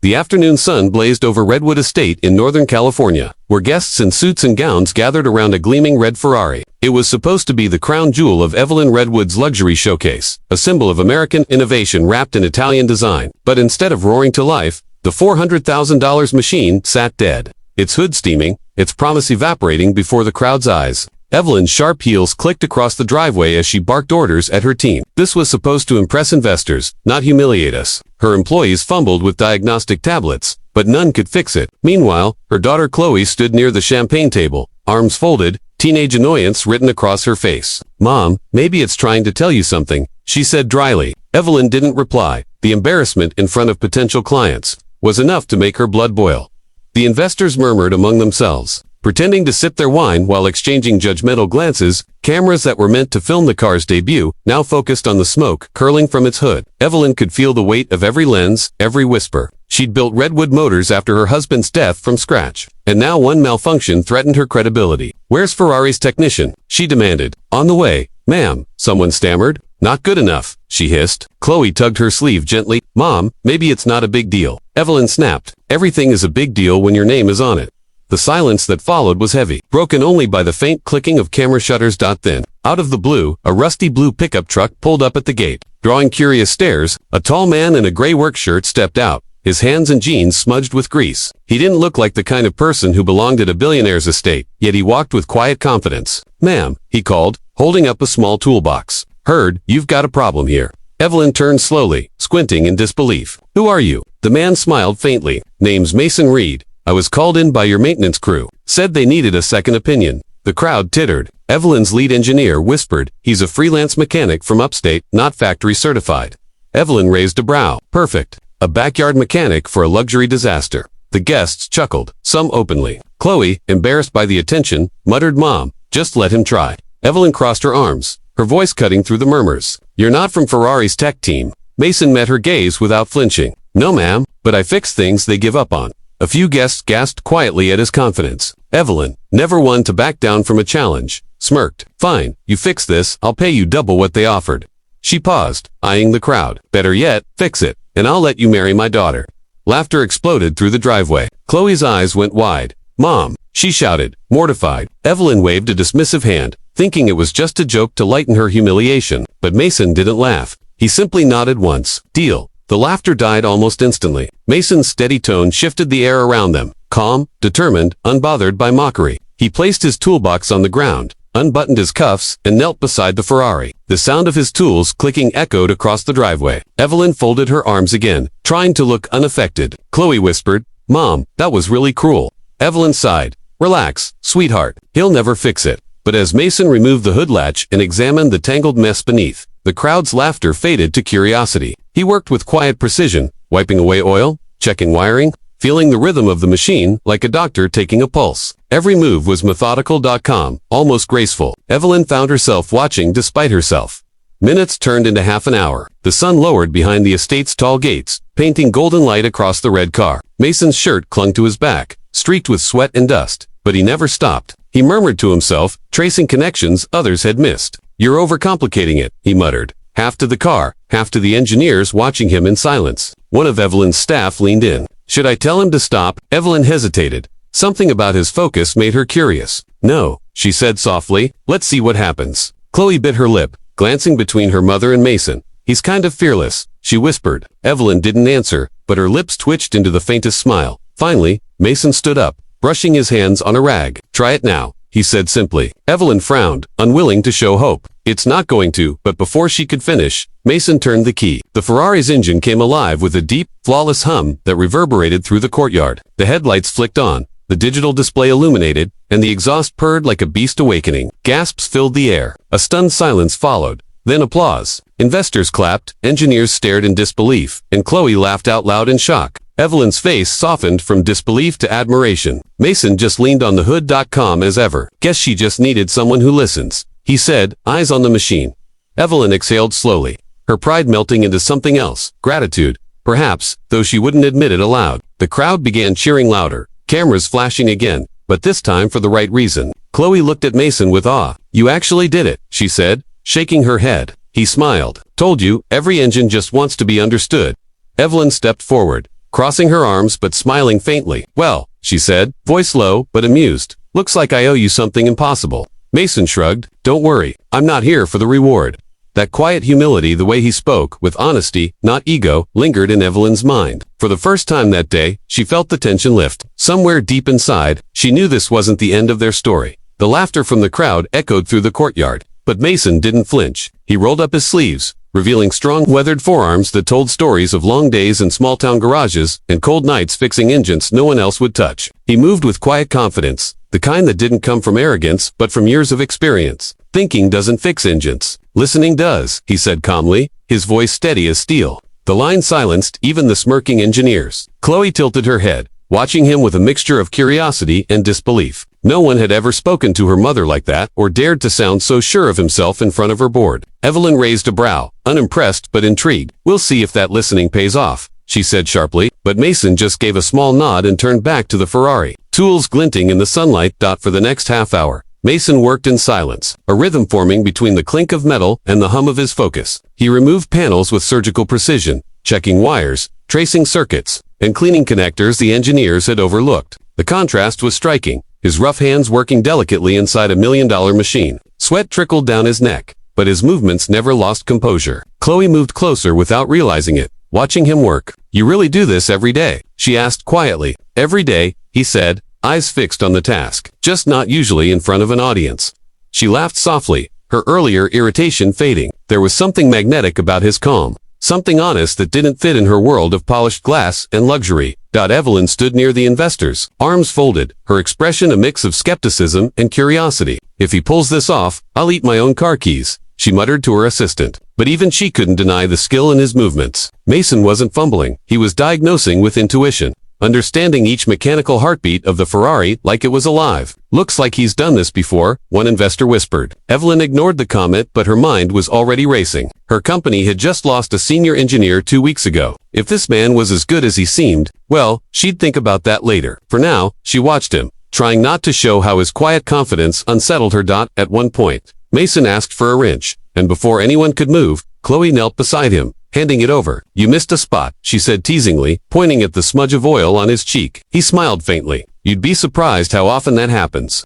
The afternoon sun blazed over Redwood Estate in Northern California, where guests in suits and gowns gathered around a gleaming red Ferrari. It was supposed to be the crown jewel of Evelyn Redwood's luxury showcase, a symbol of American innovation wrapped in Italian design. But instead of roaring to life, the $400,000 machine sat dead. Its hood steaming, its promise evaporating before the crowd's eyes. Evelyn's sharp heels clicked across the driveway as she barked orders at her team. This was supposed to impress investors, not humiliate us. Her employees fumbled with diagnostic tablets, but none could fix it. Meanwhile, her daughter Chloe stood near the champagne table, arms folded, teenage annoyance written across her face. "Mom, maybe it's trying to tell you something," she said dryly. Evelyn didn't reply. The embarrassment in front of potential clients was enough to make her blood boil. The investors murmured among themselves, pretending to sip their wine while exchanging judgmental glances. Cameras that were meant to film the car's debut now focused on the smoke curling from its hood. Evelyn could feel the weight of every lens, every whisper. She'd built Redwood Motors after her husband's death from scratch, and now one malfunction threatened her credibility. "Where's Ferrari's technician?" she demanded. "On the way, ma'am," someone stammered. "Not good enough," she hissed. Chloe tugged her sleeve gently. "Mom, maybe it's not a big deal." Evelyn snapped. "Everything is a big deal when your name is on it." The silence that followed was heavy, broken only by the faint clicking of camera shutters. Then, out of the blue, a rusty blue pickup truck pulled up at the gate. Drawing curious stares, a tall man in a gray work shirt stepped out, his hands and jeans smudged with grease. He didn't look like the kind of person who belonged at a billionaire's estate, yet he walked with quiet confidence. "Ma'am," he called, holding up a small toolbox. "Heard, you've got a problem here." Evelyn turned slowly, squinting in disbelief. "Who are you?" The man smiled faintly. "Name's Mason Reed. I was called in by your maintenance crew. Said they needed a second opinion." The crowd tittered. Evelyn's lead engineer whispered, "He's a freelance mechanic from upstate, not factory certified." Evelyn raised a brow. "Perfect. A backyard mechanic for a luxury disaster." The guests chuckled, some openly. Chloe, embarrassed by the attention, muttered, "Mom, just let him try." Evelyn crossed her arms, her voice cutting through the murmurs. "You're not from Ferrari's tech team." Mason met her gaze without flinching. "No, ma'am, but I fix things they give up on." A few guests gasped quietly at his confidence. Evelyn, never one to back down from a challenge, smirked. "Fine, you fix this, I'll pay you double what they offered." She paused, eyeing the crowd. "Better yet, fix it, and I'll let you marry my daughter." Laughter exploded through the driveway. Chloe's eyes went wide. "Mom," she shouted, mortified. Evelyn waved a dismissive hand, thinking it was just a joke to lighten her humiliation. But Mason didn't laugh. He simply nodded once. "Deal." The laughter died almost instantly. Mason's steady tone shifted the air around them, calm, determined, unbothered by mockery. He placed his toolbox on the ground, unbuttoned his cuffs, and knelt beside the Ferrari. The sound of his tools clicking echoed across the driveway. Evelyn folded her arms again, trying to look unaffected. Chloe whispered, "Mom, that was really cruel." Evelyn sighed. "Relax, sweetheart. He'll never fix it." But as Mason removed the hood latch and examined the tangled mess beneath, the crowd's laughter faded to curiosity. He worked with quiet precision, wiping away oil, checking wiring, feeling the rhythm of the machine like a doctor taking a pulse. Every move was methodical, calm, almost graceful. Evelyn found herself watching despite herself. Minutes turned into half an hour. The sun lowered behind the estate's tall gates, painting golden light across the red car. Mason's shirt clung to his back, streaked with sweat and dust, but he never stopped. He murmured to himself, tracing connections others had missed. "You're overcomplicating it," he muttered. Half to the car, half to the engineers watching him in silence. One of Evelyn's staff leaned in. "Should I tell him to stop?" Evelyn hesitated. Something about his focus made her curious. "No," she said softly. "Let's see what happens." Chloe bit her lip, glancing between her mother and Mason. "He's kind of fearless," she whispered. Evelyn didn't answer, but her lips twitched into the faintest smile. Finally, Mason stood up, brushing his hands on a rag. "Try it now," he said simply. Evelyn frowned, unwilling to show hope. "It's not going to," but before she could finish, Mason turned the key. The Ferrari's engine came alive with a deep, flawless hum that reverberated through the courtyard. The headlights flicked on, the digital display illuminated, and the exhaust purred like a beast awakening. Gasps filled the air. A stunned silence followed, then applause. Investors clapped, engineers stared in disbelief, and Chloe laughed out loud in shock. Evelyn's face softened from disbelief to admiration. Mason just leaned on the hood, calm as ever. "Guess she just needed someone who listens," he said, eyes on the machine. Evelyn exhaled slowly, her pride melting into something else, gratitude, perhaps, though she wouldn't admit it aloud. The crowd began cheering louder, cameras flashing again, but this time for the right reason. Chloe looked at Mason with awe. "You actually did it," she said, shaking her head. He smiled. "Told you, every engine just wants to be understood." Evelyn stepped forward, crossing her arms but smiling faintly. "Well," she said, voice low but amused, "looks like I owe you something impossible." Mason shrugged. "Don't worry, I'm not here for the reward." That quiet humility, the way he spoke, with honesty, not ego, lingered in Evelyn's mind. For the first time that day, she felt the tension lift. Somewhere deep inside, she knew this wasn't the end of their story. The laughter from the crowd echoed through the courtyard. But Mason didn't flinch. He rolled up his sleeves, revealing strong, weathered forearms that told stories of long days in small-town garages and cold nights fixing engines no one else would touch. He moved with quiet confidence, the kind that didn't come from arrogance but from years of experience. "Thinking doesn't fix engines. Listening does," he said calmly, his voice steady as steel. The line silenced even the smirking engineers. Chloe tilted her head, watching him with a mixture of curiosity and disbelief. No one had ever spoken to her mother like that or dared to sound so sure of himself in front of her board. Evelyn raised a brow, unimpressed but intrigued. "We'll see if that listening pays off," she said sharply, but Mason just gave a small nod and turned back to the Ferrari, tools glinting in the sunlight. For the next half hour, Mason worked in silence, a rhythm forming between the clink of metal and the hum of his focus. He removed panels with surgical precision, checking wires, tracing circuits, and cleaning connectors the engineers had overlooked. The contrast was striking, his rough hands working delicately inside a million-dollar machine. Sweat trickled down his neck, but his movements never lost composure. Chloe moved closer without realizing it, watching him work. "You really do this every day?" she asked quietly. "Every day," he said, eyes fixed on the task, "just not usually in front of an audience." She laughed softly, her earlier irritation fading. There was something magnetic about his calm, something honest that didn't fit in her world of polished glass and luxury. Evelyn stood near the investors, arms folded, her expression a mix of skepticism and curiosity. "If he pulls this off, I'll eat my own car keys," she muttered to her assistant. But even she couldn't deny the skill in his movements. Mason wasn't fumbling, he was diagnosing with intuition, understanding each mechanical heartbeat of the Ferrari like it was alive. "Looks like he's done this before," one investor whispered. Evelyn ignored the comment, but her mind was already racing. Her company had just lost a senior engineer 2 weeks ago. If this man was as good as he seemed, well, she'd think about that later. For now, she watched him, trying not to show how his quiet confidence unsettled her. At one point, Mason asked for a wrench, and before anyone could move, Chloe knelt beside him, handing it over. "You missed a spot," she said teasingly, pointing at the smudge of oil on his cheek. He smiled faintly. "You'd be surprised how often that happens."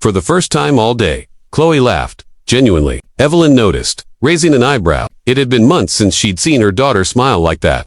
For the first time all day, Chloe laughed, genuinely. Evelyn noticed, raising an eyebrow. It had been months since she'd seen her daughter smile like that.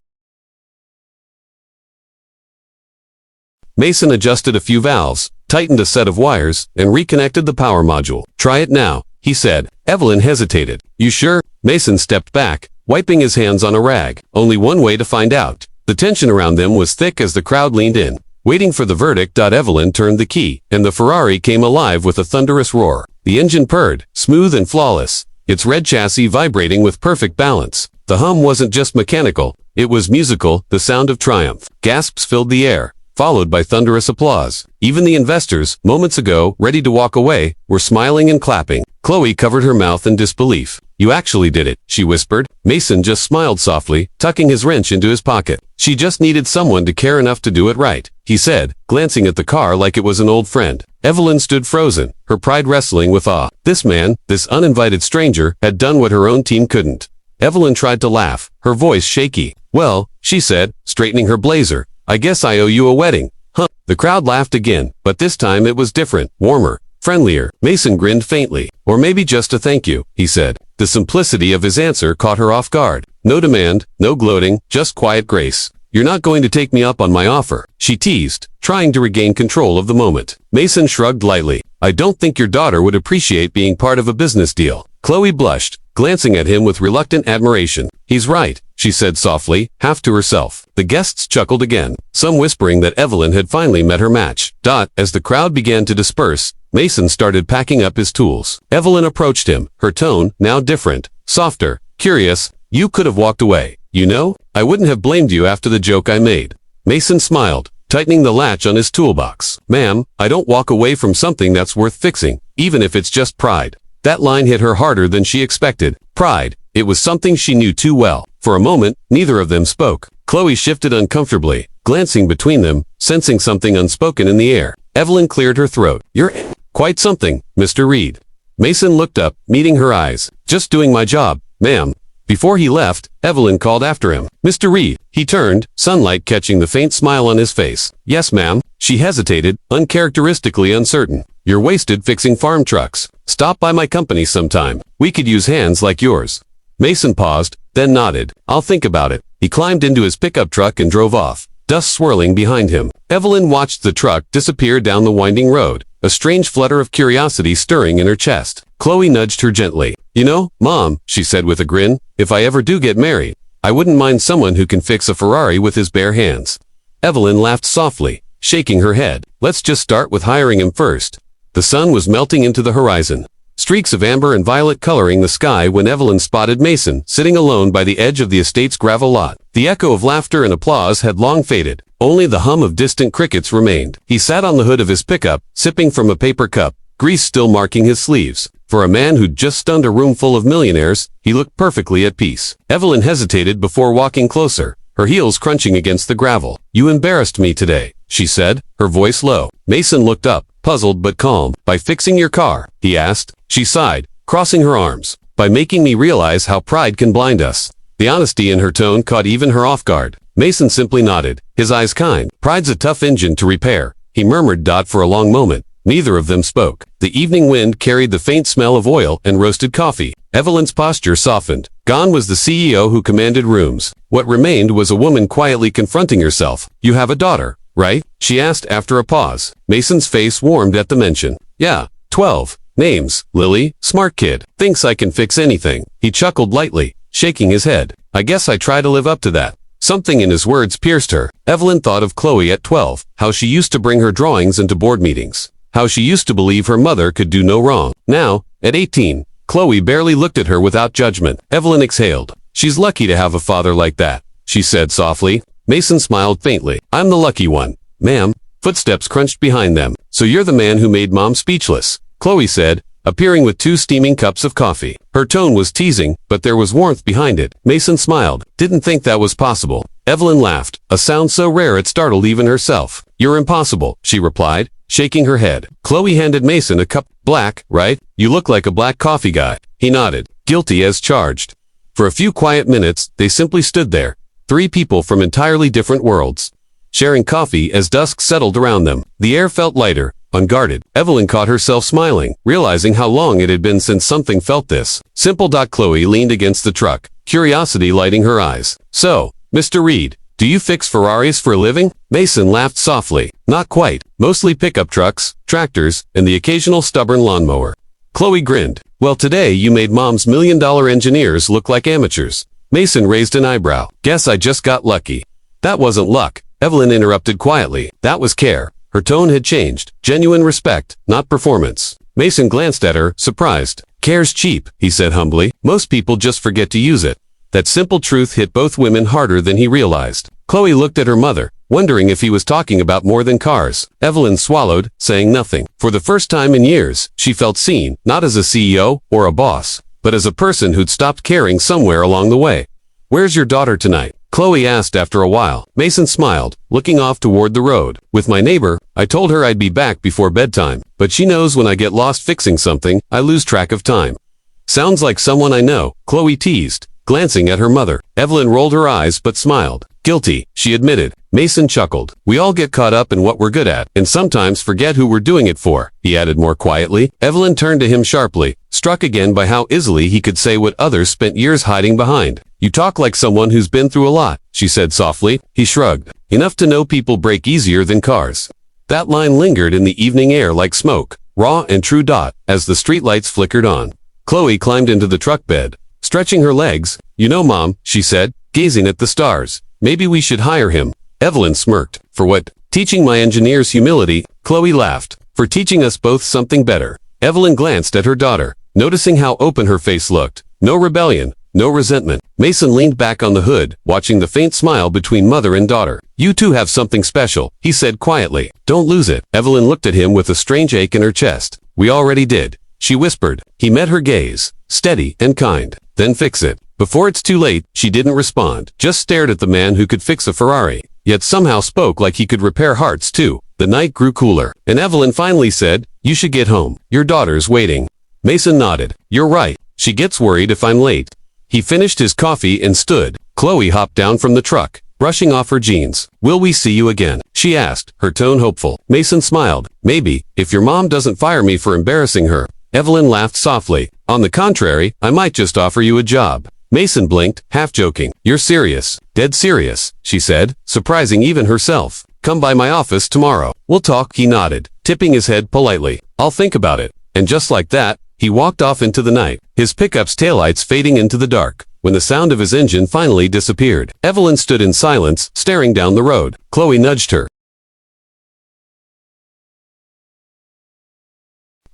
Mason adjusted a few valves, tightened a set of wires, and reconnected the power module. "Try it now," he said. Evelyn hesitated. "You sure?" Mason stepped back, wiping his hands on a rag. Only one way to find out. The tension around them was thick as the crowd leaned in, waiting for the verdict. Evelyn turned the key, and the Ferrari came alive with a thunderous roar. The engine purred, smooth and flawless, its red chassis vibrating with perfect balance. The hum wasn't just mechanical, it was musical, the sound of triumph. Gasps filled the air, followed by thunderous applause. Even the investors, moments ago ready to walk away, were smiling and clapping. Chloe covered her mouth in disbelief. "You actually did it," she whispered. Mason just smiled softly, tucking his wrench into his pocket. "She just needed someone to care enough to do it right," he said, glancing at the car like it was an old friend. Evelyn stood frozen, her pride wrestling with awe. This man, this uninvited stranger, had done what her own team couldn't. Evelyn tried to laugh, her voice shaky. "Well," she said, straightening her blazer, "I guess I owe you a wedding." "Huh?" The crowd laughed again, but this time it was different, warmer, friendlier. Mason grinned faintly. "Or maybe just a thank you," he said. The simplicity of his answer caught her off guard. No demand, no gloating, just quiet grace. "You're not going to take me up on my offer," she teased, trying to regain control of the moment. Mason shrugged lightly. "I don't think your daughter would appreciate being part of a business deal." Chloe blushed, glancing at him with reluctant admiration. "He's right," she said softly, half to herself. The guests chuckled again, some whispering that Evelyn had finally met her match. As the crowd began to disperse, Mason started packing up his tools. Evelyn approached him, her tone, now different, softer, curious. "You could have walked away. You know, I wouldn't have blamed you after the joke I made." Mason smiled, tightening the latch on his toolbox. "Ma'am, I don't walk away from something that's worth fixing, even if it's just pride." That line hit her harder than she expected. Pride. It was something she knew too well. For a moment, neither of them spoke. Chloe shifted uncomfortably, glancing between them, sensing something unspoken in the air. Evelyn cleared her throat. "You're quite something, Mr. Reed." Mason looked up, meeting her eyes. "Just doing my job, ma'am." Before he left, Evelyn called after him. "Mr. Reed." He turned, sunlight catching the faint smile on his face. "Yes, ma'am." She hesitated, uncharacteristically uncertain. "You're wasted fixing farm trucks. Stop by my company sometime. We could use hands like yours." Mason paused, then nodded. "I'll think about it." He climbed into his pickup truck and drove off, dust swirling behind him. Evelyn watched the truck disappear down the winding road, a strange flutter of curiosity stirring in her chest. Chloe nudged her gently. "You know, Mom," she said with a grin, "if I ever do get married, I wouldn't mind someone who can fix a Ferrari with his bare hands." Evelyn laughed softly, shaking her head. "Let's just start with hiring him first." The sun was melting into the horizon, streaks of amber and violet coloring the sky when Evelyn spotted Mason sitting alone by the edge of the estate's gravel lot. The echo of laughter and applause had long faded. Only the hum of distant crickets remained. He sat on the hood of his pickup, sipping from a paper cup, grease still marking his sleeves. For a man who'd just stunned a room full of millionaires, he looked perfectly at peace. Evelyn hesitated before walking closer, her heels crunching against the gravel. "You embarrassed me today," she said, her voice low. Mason looked up, puzzled but calm. "By fixing your car?" he asked. She sighed, crossing her arms. "By making me realize how pride can blind us." The honesty in her tone caught even her off guard. Mason simply nodded, his eyes kind. "Pride's a tough engine to repair," he murmured. For a long moment, neither of them spoke. The evening wind carried the faint smell of oil and roasted coffee. Evelyn's posture softened. Gone was the CEO who commanded rooms. What remained was a woman quietly confronting herself. "You have a daughter, right?" she asked after a pause. Mason's face warmed at the mention. "Yeah, 12. Names, Lily, smart kid, thinks I can fix anything." He chuckled lightly, shaking his head. "I guess I try to live up to that." Something in his words pierced her. Evelyn thought of Chloe at 12, how she used to bring her drawings into board meetings, how she used to believe her mother could do no wrong. Now, at 18, Chloe barely looked at her without judgment. Evelyn exhaled. "She's lucky to have a father like that," she said softly. Mason smiled faintly. "I'm the lucky one, ma'am." Footsteps crunched behind them. "So you're the man who made Mom speechless," Chloe said, appearing with 2 steaming cups of coffee. Her tone was teasing, but there was warmth behind it. Mason smiled. "Didn't think that was possible." Evelyn laughed, a sound so rare it startled even herself. "You're impossible," she replied, shaking her head. Chloe handed Mason a cup. "Black, right? You look like a black coffee guy." He nodded, guilty as charged. For a few quiet minutes, they simply stood there, 3 people from entirely different worlds, sharing coffee as dusk settled around them. The air felt lighter, unguarded. Evelyn caught herself smiling, realizing how long it had been since something felt this simple. Chloe leaned against the truck, curiosity lighting her eyes. "So, Mr. Reed, do you fix Ferraris for a living?" Mason laughed softly. "Not quite. Mostly pickup trucks, tractors, and the occasional stubborn lawnmower." Chloe grinned. "Well, today you made Mom's $1 million engineers look like amateurs." Mason raised an eyebrow. "Guess I just got lucky." "That wasn't luck," Evelyn interrupted quietly. "That was care." Her tone had changed. Genuine respect, not performance. Mason glanced at her, surprised. "Care's cheap," he said humbly. "Most people just forget to use it." That simple truth hit both women harder than he realized. Chloe looked at her mother, wondering if he was talking about more than cars. Evelyn swallowed, saying nothing. For the first time in years, she felt seen, not as a CEO or a boss, but as a person who'd stopped caring somewhere along the way. "Where's your daughter tonight?" Chloe asked after a while. Mason smiled, looking off toward the road. "With my neighbor. I told her I'd be back before bedtime, but she knows when I get lost fixing something, I lose track of time." "Sounds like someone I know," Chloe teased, glancing at her mother. Evelyn rolled her eyes but smiled. "Guilty," she admitted. Mason chuckled. "We all get caught up in what we're good at, and sometimes forget who we're doing it for," he added more quietly. Evelyn turned to him sharply, struck again by how easily he could say what others spent years hiding behind. "You talk like someone who's been through a lot," she said softly. He shrugged. "Enough to know people break easier than cars." That line lingered in the evening air like smoke, raw and true. As the streetlights flickered on, Chloe climbed into the truck bed, stretching her legs. "You know, Mom," she said, gazing at the stars, "maybe we should hire him." Evelyn smirked. "For what?" "Teaching my engineers humility." Chloe laughed. "For teaching us both something better." Evelyn glanced at her daughter, noticing how open her face looked. No rebellion, no resentment. Mason leaned back on the hood, watching the faint smile between mother and daughter. "You two have something special," he said quietly. "Don't lose it." Evelyn looked at him with a strange ache in her chest. "We already did," she whispered. He met her gaze, steady and kind. "Then fix it." Before it's too late, she didn't respond, just stared at the man who could fix a Ferrari, yet somehow spoke like he could repair hearts too. The night grew cooler, and Evelyn finally said, "You should get home. Your daughter's waiting." Mason nodded. "You're right. She gets worried if I'm late." He finished his coffee and stood. Chloe hopped down from the truck, brushing off her jeans. "Will we see you again?" she asked, her tone hopeful. Mason smiled. "Maybe, if your mom doesn't fire me for embarrassing her." Evelyn laughed softly. "On the contrary, I might just offer you a job." Mason blinked, half joking. "You're serious?" "Dead serious," she said, surprising even herself. "Come by my office tomorrow. We'll talk." He nodded, tipping his head politely. "I'll think about it." And just like that, he walked off into the night, his pickup's taillights fading into the dark. When the sound of his engine finally disappeared, Evelyn stood in silence, staring down the road. Chloe nudged her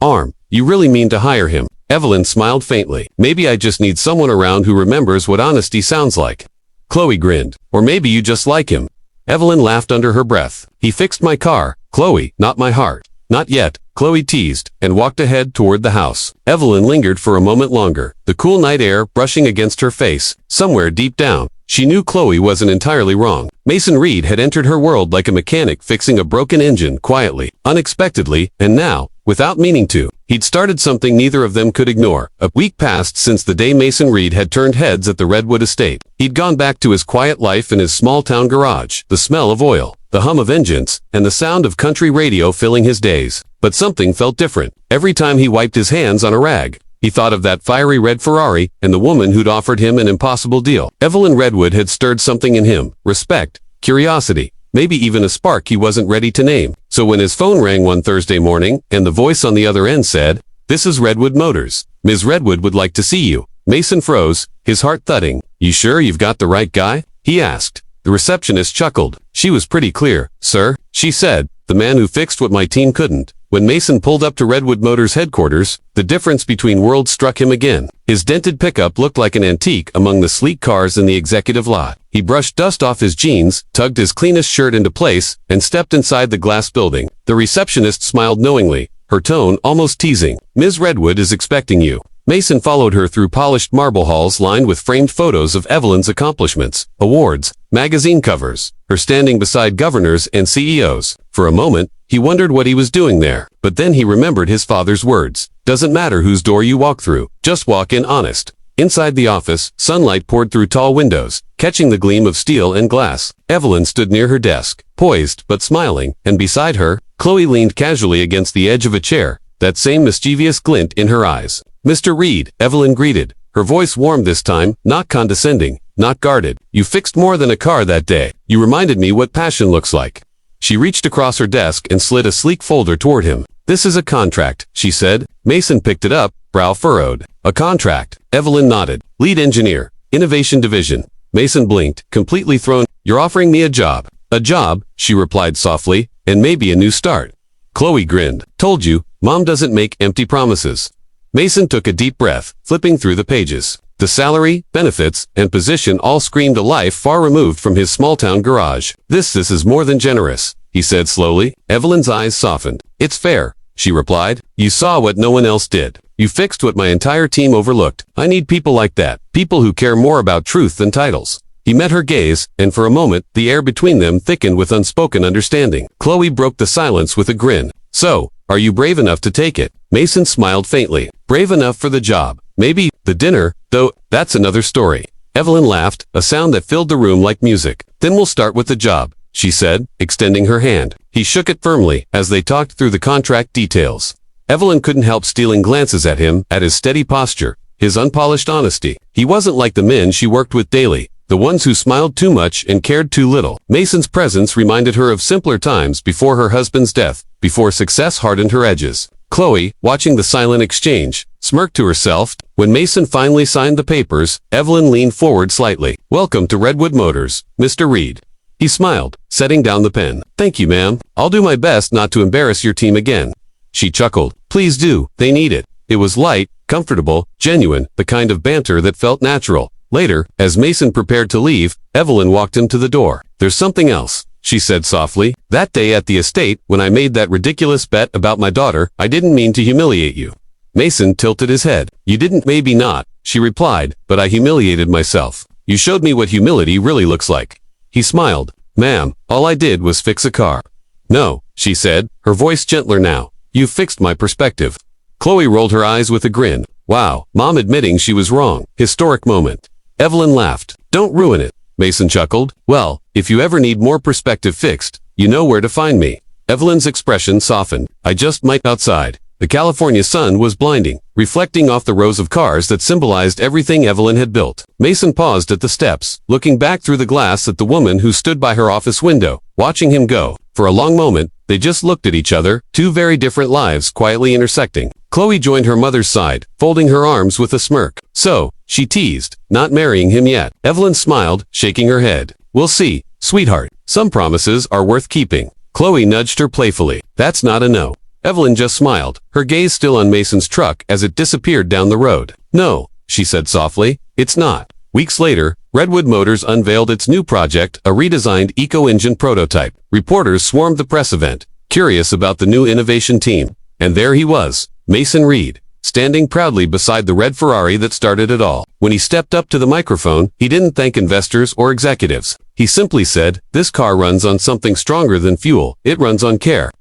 arm. "You really mean to hire him?" Evelyn smiled faintly. "Maybe I just need someone around who remembers what honesty sounds like." Chloe grinned. "Or maybe you just like him." Evelyn laughed under her breath. "He fixed my car, Chloe, not my heart." "Not yet," Chloe teased, and walked ahead toward the house. Evelyn lingered for a moment longer, the cool night air brushing against her face. Somewhere deep down, she knew Chloe wasn't entirely wrong. Mason Reed had entered her world like a mechanic fixing a broken engine, quietly, unexpectedly, and now, without meaning to, he'd started something neither of them could ignore. A week passed since the day Mason Reed had turned heads at the Redwood estate. He'd gone back to his quiet life in his small-town garage, the smell of oil, the hum of engines, and the sound of country radio filling his days. But something felt different. Every time he wiped his hands on a rag, he thought of that fiery red Ferrari and the woman who'd offered him an impossible deal. Evelyn Redwood had stirred something in him, respect, curiosity, maybe even a spark he wasn't ready to name. So when his phone rang one Thursday morning, and the voice on the other end said, "This is Redwood Motors. Ms. Redwood would like to see you." Mason froze, his heart thudding. "You sure you've got the right guy?" he asked. The receptionist chuckled. She was pretty clear. "Sir," she said, "the man who fixed what my team couldn't." When Mason pulled up to Redwood Motors headquarters, the difference between worlds struck him again. His dented pickup looked like an antique among the sleek cars in the executive lot. He brushed dust off his jeans, tugged his cleanest shirt into place, and stepped inside the glass building. The receptionist smiled knowingly, her tone almost teasing. "Ms. Redwood is expecting you." Mason followed her through polished marble halls lined with framed photos of Evelyn's accomplishments, awards, magazine covers, her standing beside governors and CEOs. For a moment, he wondered what he was doing there, but then he remembered his father's words. "Doesn't matter whose door you walk through, just walk in honest." Inside the office, sunlight poured through tall windows, catching the gleam of steel and glass. Evelyn stood near her desk, poised but smiling, and beside her, Chloe leaned casually against the edge of a chair, that same mischievous glint in her eyes. "Mr. Reed," Evelyn greeted, her voice warm this time, not condescending, not guarded. "You fixed more than a car that day. You reminded me what passion looks like." She reached across her desk and slid a sleek folder toward him. "This is a contract," she said. Mason picked it up, brow furrowed. "A contract?" Evelyn nodded. "Lead engineer, Innovation Division." Mason blinked, completely thrown. "You're offering me a job." "A job," she replied softly, "and maybe a new start." Chloe grinned. "Told you, Mom doesn't make empty promises." Mason took a deep breath, flipping through the pages. The salary, benefits, and position all screamed a life far removed from his small-town garage. This is more than generous," he said slowly. Evelyn's eyes softened. "It's fair," she replied. "You saw what no one else did. You fixed what my entire team overlooked. I need people like that, people who care more about truth than titles." He met her gaze, and for a moment, the air between them thickened with unspoken understanding. Chloe broke the silence with a grin. "So, are you brave enough to take it?" Mason smiled faintly. "Brave enough for the job. Maybe the dinner, though, that's another story." Evelyn laughed, a sound that filled the room like music. "Then we'll start with the job," she said, extending her hand. He shook it firmly as they talked through the contract details. Evelyn couldn't help stealing glances at him, at his steady posture, his unpolished honesty. He wasn't like the men she worked with daily, the ones who smiled too much and cared too little. Mason's presence reminded her of simpler times before her husband's death, before success hardened her edges. Chloe, watching the silent exchange, smirked to herself. When Mason finally signed the papers, Evelyn leaned forward slightly. "Welcome to Redwood Motors, Mr. Reed." He smiled, setting down the pen. "Thank you, ma'am. I'll do my best not to embarrass your team again." She chuckled. "Please do, they need it." It was light, comfortable, genuine, the kind of banter that felt natural. Later, as Mason prepared to leave, Evelyn walked him to the door. "There's something else," she said softly. "That day at the estate, when I made that ridiculous bet about my daughter, I didn't mean to humiliate you." Mason tilted his head. "You didn't, maybe not," she replied, "but I humiliated myself. You showed me what humility really looks like." He smiled. "Ma'am, all I did was fix a car." "No," she said, her voice gentler now. "You fixed my perspective." Chloe rolled her eyes with a grin. Wow, Mom admitting she was wrong. Historic moment. Evelyn laughed. Don't ruin it. Mason chuckled. Well, if you ever need more perspective fixed, you know where to find me. Evelyn's expression softened. I just might outside. The California sun was blinding, reflecting off the rows of cars that symbolized everything Evelyn had built. Mason paused at the steps, looking back through the glass at the woman who stood by her office window, watching him go. For a long moment, they just looked at each other, two very different lives quietly intersecting. Chloe joined her mother's side, folding her arms with a smirk. So, she teased, not marrying him yet. Evelyn smiled, shaking her head. We'll see, sweetheart. Some promises are worth keeping. Chloe nudged her playfully. That's not a no. Evelyn just smiled, her gaze still on Mason's truck as it disappeared down the road. No, she said softly, it's not. Weeks later, Redwood Motors unveiled its new project, a redesigned eco-engine prototype. Reporters swarmed the press event, curious about the new innovation team. And there he was, Mason Reed, standing proudly beside the red Ferrari that started it all. When he stepped up to the microphone, he didn't thank investors or executives. He simply said, this car runs on something stronger than fuel. It runs on care.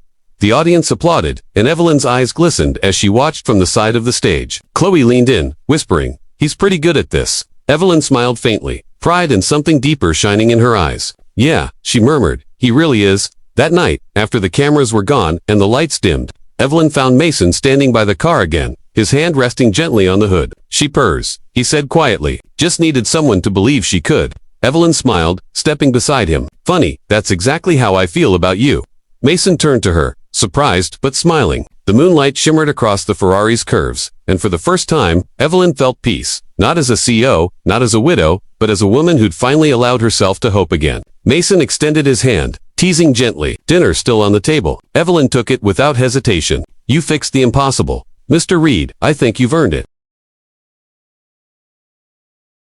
The audience applauded, and Evelyn's eyes glistened as she watched from the side of the stage. Chloe leaned in, whispering, he's pretty good at this. Evelyn smiled faintly, pride and something deeper shining in her eyes. Yeah, she murmured, he really is. That night, after the cameras were gone and the lights dimmed, Evelyn found Mason standing by the car again, his hand resting gently on the hood. She purrs, he said quietly, just needed someone to believe she could. Evelyn smiled, stepping beside him. Funny, that's exactly how I feel about you. Mason turned to her, surprised but smiling. The moonlight shimmered across the Ferrari's curves, and for the first time, Evelyn felt peace. Not as a CEO, not as a widow, but as a woman who'd finally allowed herself to hope again. Mason extended his hand, teasing gently. Dinner still on the table. Evelyn took it without hesitation. You fixed the impossible. Mr. Reed, I think you've earned it.